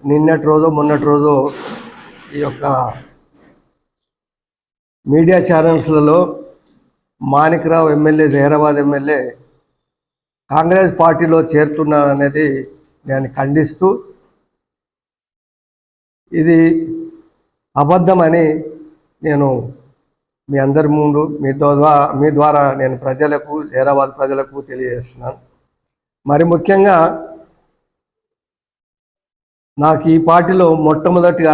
నిన్నటి రోజు మొన్నటి రోజు ఈ యొక్క మీడియా ఛానల్స్లలో మాణిక్రావు ఎమ్మెల్యే, జహీరాబాద్ ఎమ్మెల్యే కాంగ్రెస్ పార్టీలో చేరుతున్నారనేది నేను ఖండిస్తూ, ఇది అబద్ధమని నేను మీ అందరి ముందు మీ ద్వారా నేను ప్రజలకు, జహీరాబాద్ ప్రజలకు తెలియజేస్తున్నాను. మరి ముఖ్యంగా నాకు ఈ పార్టీలో మొట్టమొదటిగా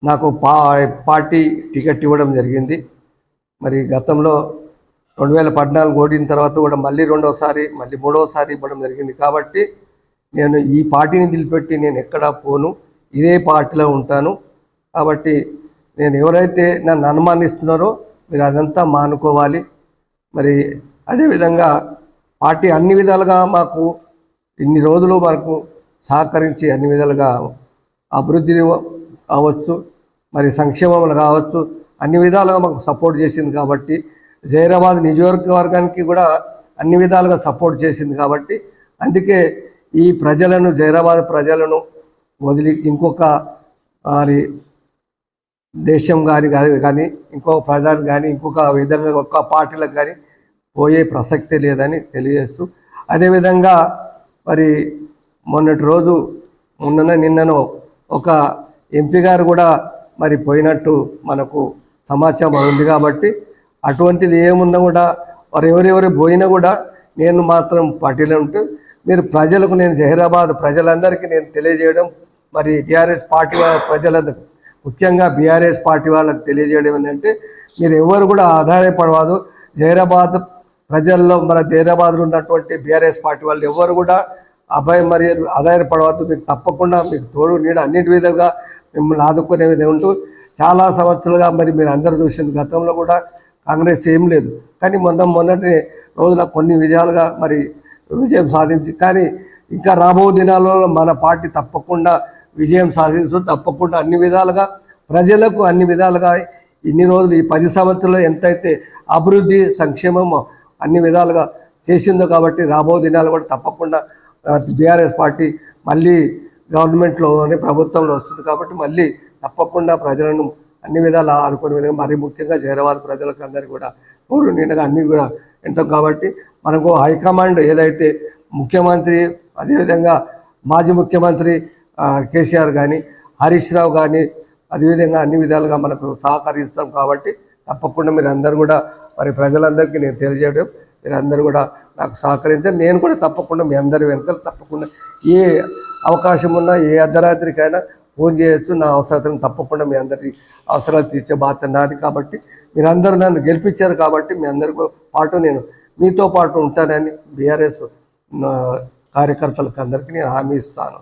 నాకు పార్టీ టికెట్ ఇవ్వడం జరిగింది. మరి గతంలో 2014 ఓడిన తర్వాత కూడా మళ్ళీ రెండోసారి, మళ్ళీ మూడోసారి ఇవ్వడం జరిగింది. కాబట్టి నేను ఈ పార్టీని వదిలిపెట్టి నేను ఎక్కడా పోను, ఇదే పార్టీలో ఉంటాను. కాబట్టి నేను ఎవరైతే నన్ను అనుమానిస్తున్నారో మీరు అదంతా మానుకోవాలి. మరి అదేవిధంగా పార్టీ అన్ని విధాలుగా మాకు ఇన్ని రోజులు మనకు సహకరించి అన్ని విధాలుగా అభివృద్ధి కావచ్చు, మరి సంక్షేమములు కావచ్చు, అన్ని విధాలుగా మాకు సపోర్ట్ చేసింది. కాబట్టి జహీరాబాద్ నియోజకవర్గానికి కూడా అన్ని విధాలుగా సపోర్ట్ చేసింది. కాబట్టి అందుకే ఈ ప్రజలను, జహీరాబాద్ ప్రజలను వదిలి ఇంకొక మరి దేశం కానీ ఇంకొక ప్రజలకు కానీ ఇంకొక విధంగా ఒక్క పార్టీలకు కానీ పోయే ప్రసక్తే లేదని తెలియజేస్తూ, అదేవిధంగా మరి మొన్నటి రోజు నిన్ననో ఒక ఎంపీ గారు కూడా మరి పోయినట్టు మనకు సమాచారం ఉంది. కాబట్టి అటువంటిది ఏమున్నా కూడా వారు ఎవరెవరు పోయినా కూడా నేను మాత్రం పార్టీలో ఉంటూ మీరు ప్రజలకు, నేను జహీరాబాద్ ప్రజలందరికీ నేను తెలియజేయడం, మరి టీఆర్ఎస్ పార్టీ ప్రజలందరూ ముఖ్యంగా బీఆర్ఎస్ పార్టీ వాళ్ళకి తెలియజేయడం ఏంటంటే, మీరు ఎవరు కూడా ఆధారపడవద్దు. జహీరాబాద్ ప్రజల్లో, మన జహీరాబాద్లో ఉన్నటువంటి బీఆర్ఎస్ పార్టీ వాళ్ళు ఎవరు కూడా మరి ఆధారపడవద్దు. మీకు తప్పకుండా మీకు తోడు నీడ అన్నింటి విధంగా మిమ్మల్ని ఆదుకునే విధంగా ఉంటూ, చాలా సంవత్సరాలుగా మరి మీరు అందరూ చూసింది, గతంలో కూడా కాంగ్రెస్ ఏం లేదు, కానీ మొన్నటి రోజున కొన్ని విజయాలుగా మరి విజయం సాధించి, కానీ ఇంకా రాబో దినాలలో మన పార్టీ తప్పకుండా విజయం సాధిస్తూ, తప్పకుండా అన్ని విధాలుగా ప్రజలకు అన్ని విధాలుగా ఇన్ని రోజులు ఈ 10 సంవత్సరాలు ఎంతైతే అభివృద్ధి, సంక్షేమం అన్ని విధాలుగా చేసిందో, కాబట్టి రాబో దినాలు కూడా తప్పకుండా బీఆర్ఎస్ పార్టీ మళ్ళీ గవర్నమెంట్లోనే, ప్రభుత్వంలో వస్తుంది. కాబట్టి మళ్ళీ తప్పకుండా ప్రజలను అన్ని విధాలు ఆదుకునే విధంగా, మరి ముఖ్యంగా జహీరాబాద్ ప్రజలకు అందరికీ కూడా తోడు నీడగా అన్ని కూడా వింటాం. కాబట్టి మనకు హైకమాండ్ ఏదైతే ముఖ్యమంత్రి, అదేవిధంగా మాజీ ముఖ్యమంత్రి కేసీఆర్ కానీ, హరీష్ రావు కానీ, అదేవిధంగా అన్ని విధాలుగా మనకు సహకరిస్తాం. కాబట్టి తప్పకుండా మీరు అందరూ కూడా మరి ప్రజలందరికీ నేను తెలియజేయడం, మీరు అందరూ కూడా నాకు సహకరించారు. నేను కూడా తప్పకుండా మీ అందరి వెనకాల తప్పకుండా ఏ అవకాశం ఉన్నా, ఏ అర్ధరాత్రికైనా ఫోన్ చేయొచ్చు. నా అవసరాలను తప్పకుండా మీ అందరి అవసరాలు తీర్చే బాధ్యత నాది. కాబట్టి మీరందరూ నన్ను గెలిపించారు. కాబట్టి మీ అందరితో పాటు నేను మీతో పాటు ఉంటానని బీఆర్ఎస్ కార్యకర్తలకు అందరికీ నేను హామీ ఇస్తాను.